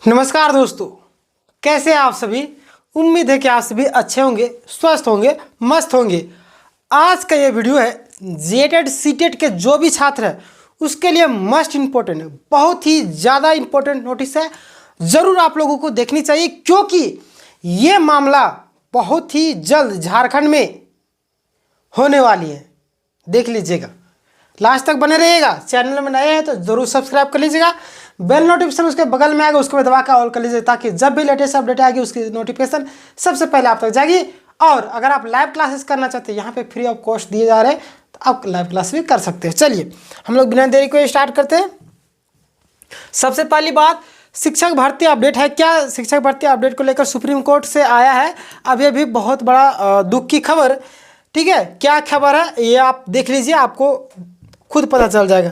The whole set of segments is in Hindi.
नमस्कार दोस्तों, कैसे हैं आप सभी। उम्मीद है कि आप सभी अच्छे होंगे, स्वस्थ होंगे, मस्त होंगे। आज का ये वीडियो है जेटेड सीटेट के जो भी छात्र हैं उसके लिए मस्ट इम्पोर्टेंट है, बहुत ही ज़्यादा इम्पोर्टेंट नोटिस है। ज़रूर आप लोगों को देखनी चाहिए क्योंकि ये मामला बहुत ही जल्द झारखंड में होने वाली है। देख लीजिएगा, लास्ट तक बने रहिएगा। चैनल में नए हैं तो ज़रूर सब्सक्राइब कर लीजिएगा। बेल नोटिफिकेशन उसके बगल में आएगा, उसको भी दबा कर ऑल कर लीजिए ताकि जब भी लेटेस्ट अपडेट आएगी उसकी नोटिफिकेशन सबसे पहले आप तक जाएगी। और अगर आप लाइव क्लासेस करना चाहते हैं, यहाँ पे फ्री ऑफ कॉस्ट दिए जा रहे हैं, तो आप लाइव क्लास भी कर सकते हैं। चलिए हम लोग बिना देरी को स्टार्ट करते हैं। सबसे पहली बात, शिक्षक भर्ती अपडेट है। क्या शिक्षक भर्ती अपडेट को लेकर सुप्रीम कोर्ट से आया है अभी बहुत बड़ा दुख की खबर। ठीक है, क्या खबर है ये आप देख लीजिए, आपको खुद पता चल जाएगा।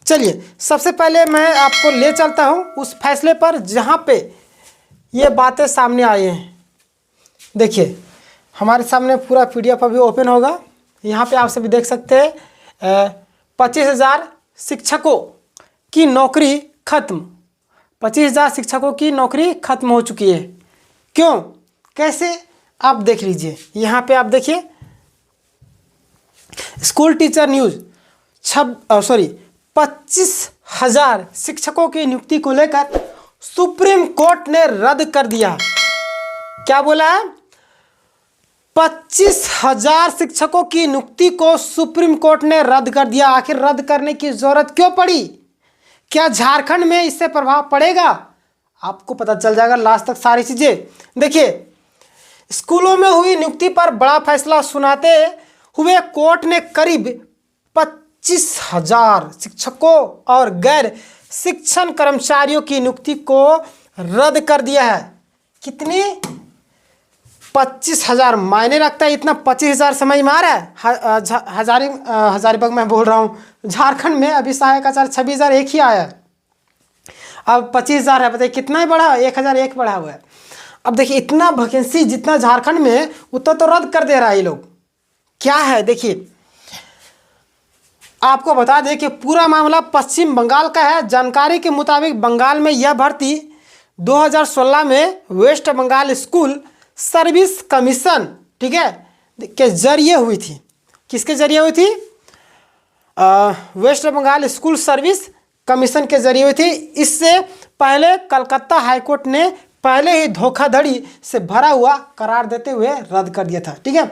चलिए सबसे पहले मैं आपको ले चलता हूं उस फैसले पर जहां पे ये बातें सामने आई हैं। देखिए हमारे सामने पूरा पीडीएफ अभी ओपन होगा, यहाँ पे आप सभी देख सकते हैं। 25,000 शिक्षकों की नौकरी खत्म। 25,000 शिक्षकों की नौकरी खत्म हो चुकी है। क्यों, कैसे, आप देख लीजिए। यहाँ पे आप देखिए, स्कूल टीचर न्यूज़ 25,000 शिक्षकों की नियुक्ति को लेकर सुप्रीम कोर्ट ने रद्द कर दिया। क्या बोला है? 25,000 शिक्षकों की नियुक्ति को सुप्रीम कोर्ट ने रद्द कर दिया। आखिर रद्द करने की जरूरत क्यों पड़ी? क्या झारखंड में इससे प्रभाव पड़ेगा? आपको पता चल जाएगा लास्ट तक सारी चीजें। देखिए, स्कूलों में हुई नियुक्ति पर बड़ा फैसला सुनाते हुए कोर्ट ने करीब 25,000 शिक्षकों और गैर शिक्षण कर्मचारियों की नियुक्ति को रद्द कर दिया है। कितनी? 25,000 मायने रखता है इतना? 25,000 समझ में आ रहा है? हजारीबाग में बोल रहा हूँ, झारखंड में अभी सहायक आचार्य 26,000 एक ही आया है, अब 25,000 है। बताइए कितना ही बढ़ा? 1,001 बढ़ा हुआ है। अब देखिए इतना वैकेंसी जितना झारखंड में, उतना तो रद्द कर दे रहा है ये लोग। क्या है देखिए, आपको बता दें कि पूरा मामला पश्चिम बंगाल का है। जानकारी के मुताबिक बंगाल में यह भर्ती 2016 में West Bengal School Service Commission, ठीक है, के जरिए हुई थी। किसके जरिए हुई थी? West Bengal School Service Commission के जरिए हुई थी। इससे पहले कलकत्ता हाईकोर्ट ने पहले ही धोखाधड़ी से भरा हुआ करार देते हुए रद्द कर दिया था। ठीक है,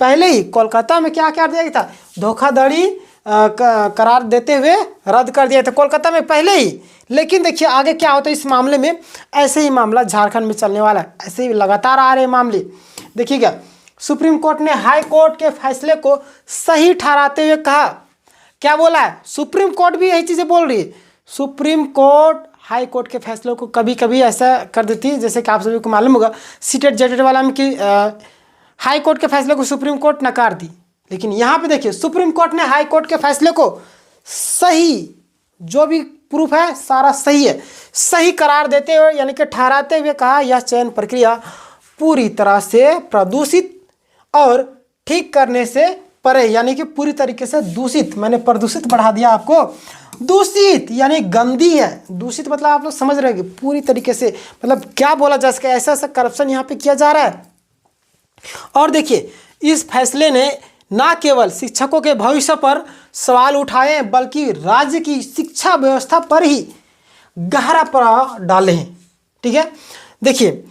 पहले ही कोलकाता में क्या कर दिया था? धोखाधड़ी करार देते हुए रद्द कर दिया था कोलकाता में पहले ही। लेकिन देखिए आगे क्या होता है इस मामले में। ऐसे ही मामला झारखंड में चलने वाला है, ऐसे ही लगातार आ रहे मामले। देखिएगा, सुप्रीम कोर्ट ने हाई कोर्ट के फैसले को सही ठहराते हुए कहा। क्या बोला है? सुप्रीम कोर्ट भी यही चीज़ें बोल रही है। सुप्रीम कोर्ट हाई कोर्ट के फैसलों को कभी कभी ऐसा कर देती है, जैसे कि आप सभी को मालूम होगा सीटेट जेटेड वाला में कि हाई कोर्ट के फैसले को सुप्रीम कोर्ट नकार दी। लेकिन यहाँ पे देखिए सुप्रीम कोर्ट ने हाई कोर्ट के फैसले को सही, जो भी प्रूफ है सारा सही है, सही करार देते हुए यानी कि ठहराते हुए कहा यह चयन प्रक्रिया पूरी तरह से प्रदूषित और ठीक करने से परे, यानी कि पूरी तरीके से दूषित, मैंने प्रदूषित बढ़ा दिया आपको, दूषित यानी गंदी है। दूषित मतलब आप लोग समझ रहे हैं, पूरी तरीके से मतलब क्या बोला जा सके, ऐसा ऐसा करप्शन यहाँ पे किया जा रहा है। और देखिए इस फैसले ने न केवल शिक्षकों के भविष्य पर सवाल उठाए बल्कि राज्य की शिक्षा व्यवस्था पर ही गहरा प्रभाव डाले हैं। ठीक है, देखिए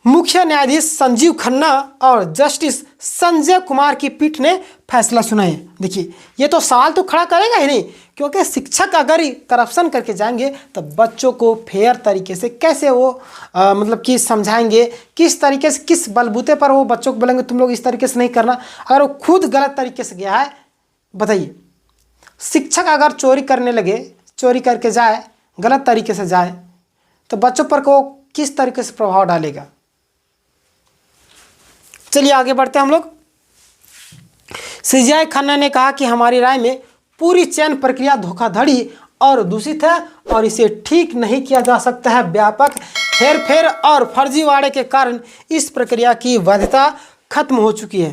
मुख्य न्यायाधीश संजीव खन्ना और जस्टिस संजय कुमार की पीठ ने फैसला सुनाया। देखिए ये तो सवाल तो खड़ा करेगा ही नहीं, क्योंकि शिक्षक अगर करप्शन करके जाएंगे तो बच्चों को फेयर तरीके से कैसे वो मतलब कि समझाएंगे, किस तरीके से, किस बलबूते पर वो बच्चों को बोलेंगे तुम लोग इस तरीके से नहीं करना। अगर वो खुद गलत तरीके से गया है, बताइए शिक्षक अगर चोरी करने लगे, चोरी करके जाए, गलत तरीके से जाए, तो बच्चों पर को किस तरीके से प्रभाव डालेगा। चलिए आगे बढ़ते हैं हम लोग। सीजीआई खन्ना ने कहा कि हमारी राय में पूरी चयन प्रक्रिया धोखाधड़ी और दूषित है और इसे ठीक नहीं किया जा सकता है। व्यापक हेरफेर और फर्जीवाड़े के कारण इस प्रक्रिया की वैधता खत्म हो चुकी है,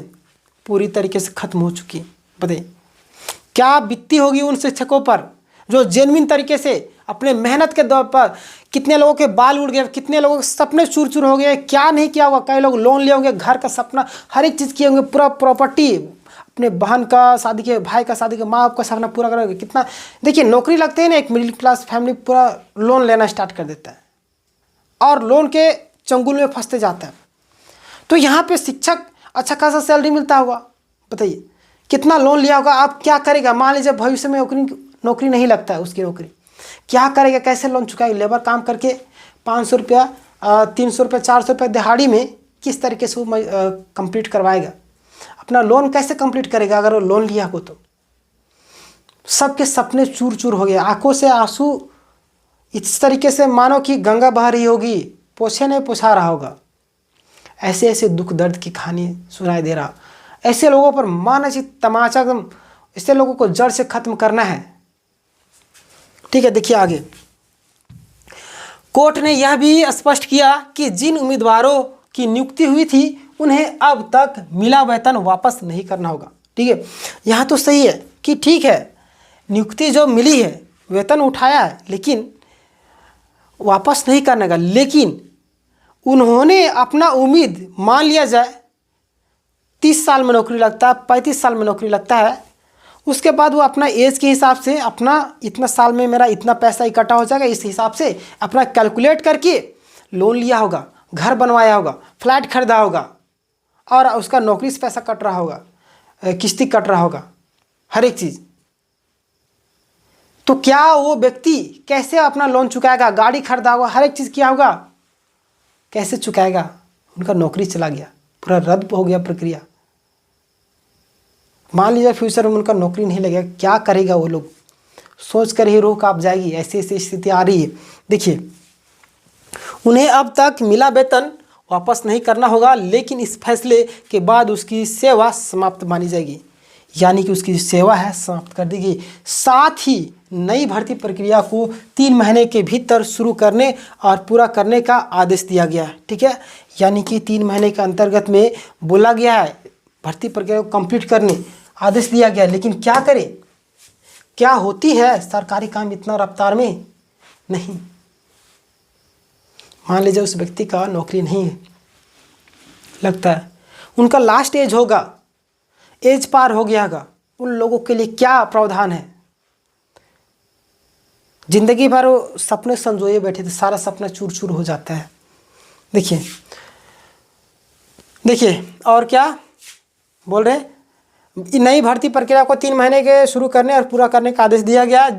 पूरी तरीके से खत्म हो चुकी है। बताइए क्या बीतती होगी उन शिक्षकों पर जो जेन्युइन तरीके से अपने मेहनत के दौर पर कितने लोगों के बाल उड़ गए, कितने लोगों के सपने चूर चूर हो गए, क्या नहीं किया होगा। कई लोग लोन लिए होंगे, घर का सपना हर एक चीज़ किए होंगे, पूरा प्रॉपर्टी अपने बहन का शादी के, भाई का शादी के, माँ बाप का सपना पूरा करोगे कितना। देखिए नौकरी लगते ही ना एक मिडिल क्लास फैमिली पूरा लोन लेना स्टार्ट कर देता है और लोन के चंगुल में फंसते जाता है। तो यहाँ पे शिक्षक अच्छा खासा सैलरी मिलता होगा, बताइए कितना लोन लिया होगा। आप क्या करेगा, मान लीजिए भविष्य में नौकरी नहीं लगता है, उसकी नौकरी क्या करेगा, कैसे लोन चुकाएगा। लेबर काम करके 500 रुपया 300 रुपया 400 रुपया दिहाड़ी में किस तरीके से वो कंप्लीट करवाएगा, अपना लोन कैसे कंप्लीट करेगा अगर वो लोन लिया हो तो। सबके सपने चूर चूर हो गए, आंखों से आंसू इस तरीके से मानो कि गंगा बह रही होगी, पोछे नहीं पोछा रहा होगा। ऐसे ऐसे दुख दर्द की कहानी सुनाई दे रहा। ऐसे लोगों पर मानसिक तमाचा एकदम, ऐसे लोगों को जड़ से खत्म करना है। ठीक है, देखिए आगे कोर्ट ने यह भी स्पष्ट किया कि जिन उम्मीदवारों की नियुक्ति हुई थी उन्हें अब तक मिला वेतन वापस नहीं करना होगा। ठीक है, यहाँ तो सही है कि ठीक है नियुक्ति जो मिली है, वेतन उठाया है, लेकिन वापस नहीं करने का। लेकिन उन्होंने अपना उम्मीद, मान लिया जाए 30 साल में नौकरी लगता है, 35 साल में नौकरी लगता है, उसके बाद वो अपना एज के हिसाब से अपना इतना साल में मेरा इतना पैसा इकट्ठा हो जाएगा, इस हिसाब से अपना कैलकुलेट करके लोन लिया होगा, घर बनवाया होगा, फ्लैट खरीदा होगा और उसका नौकरी से पैसा कट रहा होगा, किस्ती कट रहा होगा, हर एक चीज़। तो क्या वो व्यक्ति कैसे अपना लोन चुकाएगा, गाड़ी खरीदा होगा, हर एक चीज़ किया होगा, कैसे चुकाएगा। उनका नौकरी चला गया, पूरा रद्द हो गया प्रक्रिया। मान लीजिए फ्यूचर में उनका नौकरी नहीं लगेगा, क्या करेगा वो लोग, सोच कर ही रूह कांप जाएगी। ऐसी ऐसी स्थिति आ रही है। देखिए उन्हें अब तक मिला वेतन वापस नहीं करना होगा, लेकिन इस फैसले के बाद उसकी सेवा समाप्त मानी जाएगी, यानी कि उसकी सेवा है समाप्त कर देगी। साथ ही नई भर्ती प्रक्रिया को 3 महीने के भीतर शुरू करने और पूरा करने का आदेश दिया गया है। ठीक है, यानी कि 3 महीने के अंतर्गत में बोला गया है भर्ती प्रक्रिया को कंप्लीट करने आदेश दिया गया। लेकिन क्या करें, क्या होती है सरकारी काम इतना रफ्तार में नहीं। मान लीजिए उस व्यक्ति का नौकरी नहीं लगता है, उनका लास्ट एज होगा, एज पार हो गया होगा, उन लोगों के लिए क्या प्रावधान है। जिंदगी भर वो सपने संजोए बैठे थे, सारा सपना चूर चूर हो जाता है। देखिए देखिए और क्या बोल रहे, नई भर्ती प्रक्रिया को 3 महीने के शुरू करने और पूरा करने का आदेश दिया गया,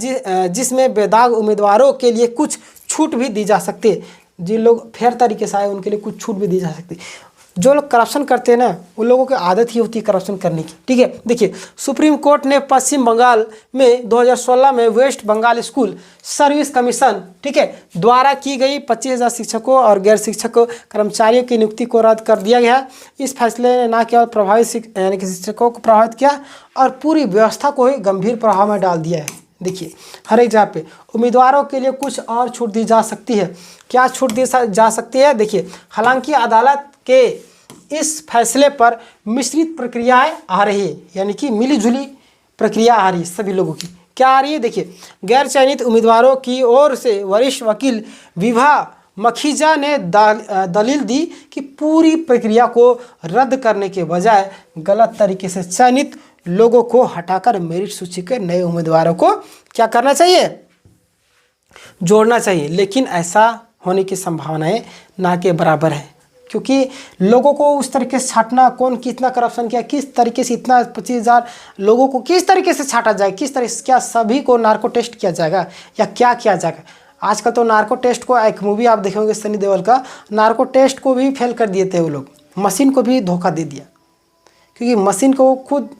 जिसमें बेदाग उम्मीदवारों के लिए कुछ छूट भी दी जा सकती है। जिन लोग फेयर तरीके से आए उनके लिए कुछ छूट भी दी जा सकती है। जो लोग करप्शन करते हैं ना, उन लोगों की आदत ही होती है करप्शन करने की। ठीक है, देखिए सुप्रीम कोर्ट ने पश्चिम बंगाल में 2016 में West Bengal School Service Commission, ठीक है, द्वारा की गई 25,000 शिक्षकों और गैर शिक्षक कर्मचारियों की नियुक्ति को रद्द कर दिया गया। इस फैसले ने न केवल प्रभावित यानी कि शिक्षकों को प्रभावित किया और पूरी व्यवस्था को ही गंभीर प्रभाव में डाल दिया है। देखिए हर एक जगह पे उम्मीदवारों के लिए कुछ और छूट दी जा सकती है। क्या छूट दी जा सकती है, देखिए हालांकि अदालत के इस फैसले पर मिश्रित प्रक्रियाएं आ रही है, यानी कि मिलीजुली प्रक्रिया आ रही है सभी लोगों की। क्या आ रही है, देखिए गैर चयनित उम्मीदवारों की ओर से वरिष्ठ वकील विभा मखीजा ने दलील दी कि पूरी प्रक्रिया को रद्द करने के बजाय गलत तरीके से चयनित लोगों को हटाकर मेरिट सूची के नए उम्मीदवारों को क्या करना चाहिए, जोड़ना चाहिए। लेकिन ऐसा होने की संभावनाएं ना के बराबर है, क्योंकि लोगों को उस तरीके से छाटना, कौन कितना करप्शन किया, किस तरीके से इतना 25,000 लोगों को किस तरीके से छाटा जाए, किस तरह से, क्या सभी को नार्को टेस्ट किया जाएगा या क्या किया जाएगा। आजकल तो नार्को टेस्ट को, एक मूवी आप देखेंगे सनी देओल का, नार्को टेस्ट को भी फेल कर दिए थे वो लोग, मशीन को भी धोखा दे दिया, क्योंकि मशीन को खुद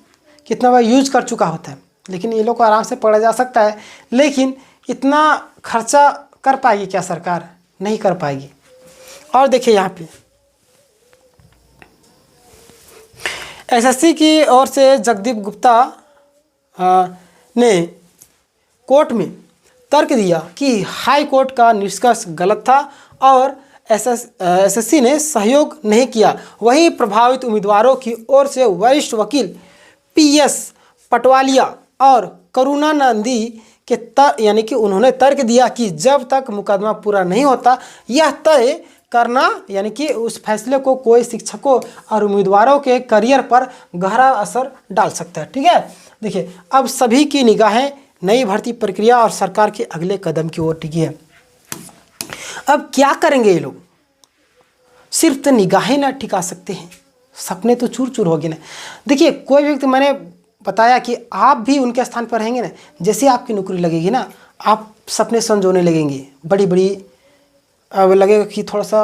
कितना बार यूज कर चुका होता है। लेकिन ये लोग को आराम से पकड़ा जा सकता है, लेकिन इतना खर्चा कर पाएगी क्या सरकार, नहीं कर पाएगी। और देखिए यहाँ पे एसएससी की ओर से जगदीप गुप्ता ने कोर्ट में तर्क दिया कि हाई कोर्ट का निष्कर्ष गलत था और एसएससी ने सहयोग नहीं किया। वहीं प्रभावित उम्मीदवारों की ओर से वरिष्ठ वकील पीएस पटवालिया और करुणानंदी यानी कि उन्होंने तर्क दिया कि जब तक मुकदमा पूरा नहीं होता यह तय करना, यानी कि उस फैसले को कोई शिक्षकों और उम्मीदवारों के करियर पर गहरा असर डाल सकता है। ठीक है, देखिए अब सभी की निगाहें नई भर्ती प्रक्रिया और सरकार के अगले कदम की ओर टिकी है। अब क्या करेंगे ये लोग? सिर्फ तो निगाहें ना टिका सकते हैं, सपने तो चूर चूर हो गए ना। देखिए कोई व्यक्ति, मैंने बताया कि आप भी उनके स्थान पर रहेंगे ना, जैसे आपकी नौकरी लगेगी ना, आप सपने संजोने लगेंगे, बड़ी बड़ी। अब लगेगा कि थोड़ा सा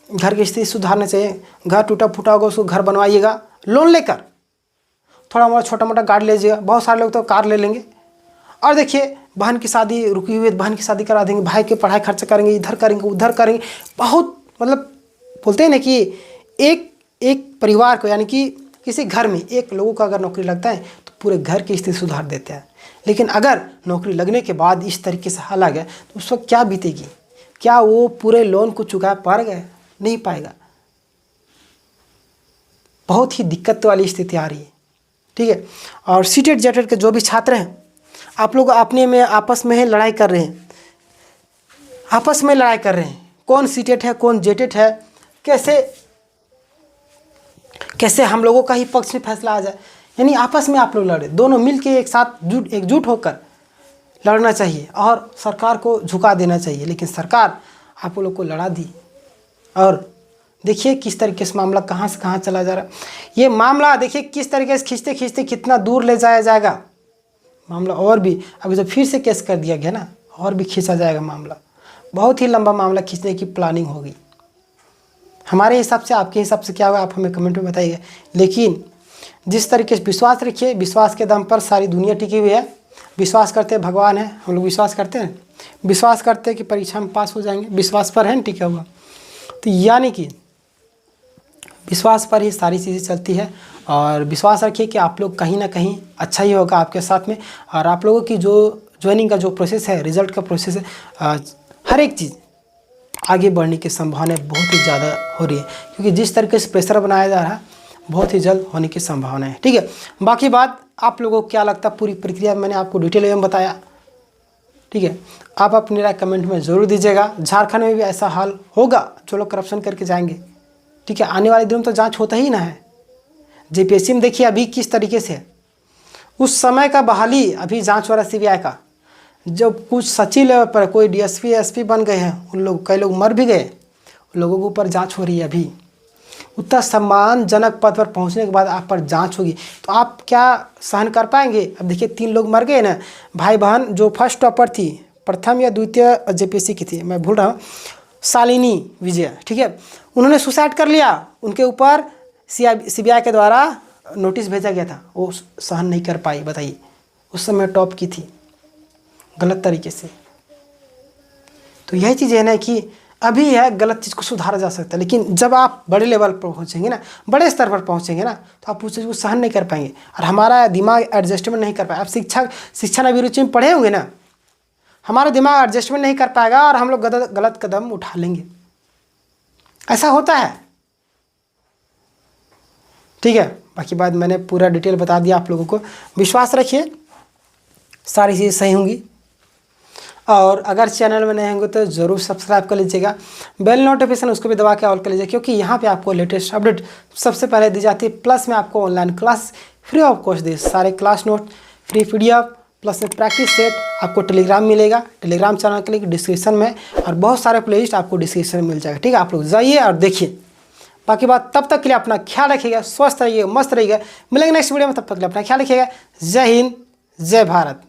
घर की स्थिति सुधारना चाहिए, घर टूटा फूटा होगा उसको घर बनवाइएगा लोन लेकर, थोड़ा मोटा छोटा मोटा गाड़ी लीजिएगा। बहुत सारे लोग तो कार ले लेंगे। और देखिए बहन की शादी रुकी हुई है, बहन की शादी करा देंगे, भाई के पढ़ाई खर्च करेंगे, इधर करेंगे उधर करेंगे। बहुत मतलब बोलते हैं ना कि एक परिवार को, यानी कि किसी घर में एक लोगों का अगर नौकरी लगता है तो पूरे घर की स्थिति सुधार देते हैं। लेकिन अगर नौकरी लगने के बाद इस तरीके से हाल आ गया तो उस वक्त क्या बीतेगी? क्या वो पूरे लोन को चुका पा गए? नहीं पाएगा। बहुत ही दिक्कत वाली स्थिति आ रही है। ठीक है, और सीटेट जेटेट के जो भी छात्र हैं, आप लोग अपने में आपस में लड़ाई कर रहे हैं, आपस में लड़ाई कर रहे हैं, कौन सीटेट है कौन जेटेट है, कैसे हम लोगों का ही पक्ष में फैसला आ जाए। यानी आपस में आप लोग लड़े, दोनों मिलके एक साथ एकजुट होकर लड़ना चाहिए और सरकार को झुका देना चाहिए। लेकिन सरकार आप लोग को लड़ा दी। और देखिए किस तरीके से मामला कहाँ से कहाँ चला जा रहा है। ये मामला देखिए किस तरीके से खींचते खींचते कितना दूर ले जाया जाएगा मामला। और भी अभी तो फिर से केस कर दिया गया ना, और भी खींचा जाएगा मामला। बहुत ही लंबा मामला खींचने की प्लानिंग होगी। हमारे हिसाब से, आपके हिसाब से क्या होगा आप हमें कमेंट में बताइए। लेकिन जिस तरीके से विश्वास रखिए, विश्वास के दम पर सारी दुनिया टिकी हुई है। विश्वास करते हैं भगवान है, हम लोग विश्वास करते हैं, विश्वास करते हैं कि परीक्षा में पास हो जाएंगे, विश्वास पर है ना टिका हुआ। तो यानी कि विश्वास पर ही सारी चीज़ें चलती है। और विश्वास रखिए कि आप लोग कहीं ना कहीं अच्छा ही होगा आपके साथ में। और आप लोगों की जो ज्वाइनिंग का जो प्रोसेस है, रिजल्ट का प्रोसेस है, हर एक चीज़ आगे बढ़ने की संभावना बहुत ही ज़्यादा हो रही है। क्योंकि जिस तरीके से प्रेशर बनाया जा रहा है बहुत ही जल्द होने की संभावना है। ठीक है, बाकी बात आप लोगों को क्या लगता है, पूरी प्रक्रिया मैंने आपको डिटेल में बताया। ठीक है, आप अपनी राय कमेंट में ज़रूर दीजिएगा। झारखंड में भी ऐसा हाल होगा जो लोग करप्शन करके जाएंगे। ठीक है, आने वाले दिनों में तो जांच होता ही ना है। जेपीएससी में देखिए अभी किस तरीके से है, उस समय का बहाली अभी जांच हो रहा है सीबीआई का। जब कुछ सचिव लेवल पर कोई डीएसपी एसपी बन गए हैं, उन लोग कई लोग मर भी गए, उन लोगों के ऊपर जांच हो रही है। अभी उतना सम्मानजनक पद पर पहुंचने के बाद आप पर जांच होगी तो आप क्या सहन कर पाएंगे? अब देखिए 3 लोग मर गए ना, भाई बहन। जो फर्स्ट टॉपर थी, प्रथम या द्वितीय जेपीएससी की थी, मैं भूल रहा हूँ, शालिनी विजय। ठीक है, उन्होंने सुसाइड कर लिया। उनके ऊपर सीबीआई के द्वारा नोटिस भेजा गया था, वो सहन नहीं कर पाई। बताइए, उस समय टॉप की थी गलत तरीके से। तो यही चीज़ है ना कि अभी है गलत चीज़ को सुधारा जा सकता है। लेकिन जब आप बड़े लेवल पर पहुँचेंगे ना, बड़े स्तर पर पहुँचेंगे ना, तो आप उस चीज़ को सहन नहीं कर पाएंगे और हमारा दिमाग एडजस्टमेंट नहीं कर पाएगा। आप शिक्षा अभिरुचि में पढ़े होंगे ना, हमारा दिमाग एडजस्टमेंट नहीं कर पाएगा और हम लोग गलत कदम उठा लेंगे। ऐसा होता है। ठीक है, बाकी बात मैंने पूरा डिटेल बता दिया आप लोगों को। विश्वास रखिए सारी चीज़ें सही होंगी। और अगर चैनल में नए होंगे तो ज़रूर सब्सक्राइब कर लीजिएगा, बेल नोटिफिकेशन उसको भी दबा के ऑल कर लीजिए, क्योंकि यहाँ पे आपको लेटेस्ट अपडेट सबसे पहले दी जाती है। प्लस में आपको online class free of cost दी, सारे class note free PDF plus में प्रैक्टिस सेट आपको टेलीग्राम मिलेगा। टेलीग्राम चैनल के लिंक डिस्क्रिप्शन में, और बहुत सारे प्लेलिस्ट आपको डिस्क्रिप्शन में मिल जाएगा। ठीक है, आप लोग जाइए और देखिए। बाकी बात, तब तक के लिए अपना ख्याल रखिएगा, स्वस्थ रहिएगा, मस्त रहिएगा। मिलेंगे नेक्स्ट वीडियो में, तब तक के लिए अपना ख्याल रखिएगा। जय हिंद, जय भारत।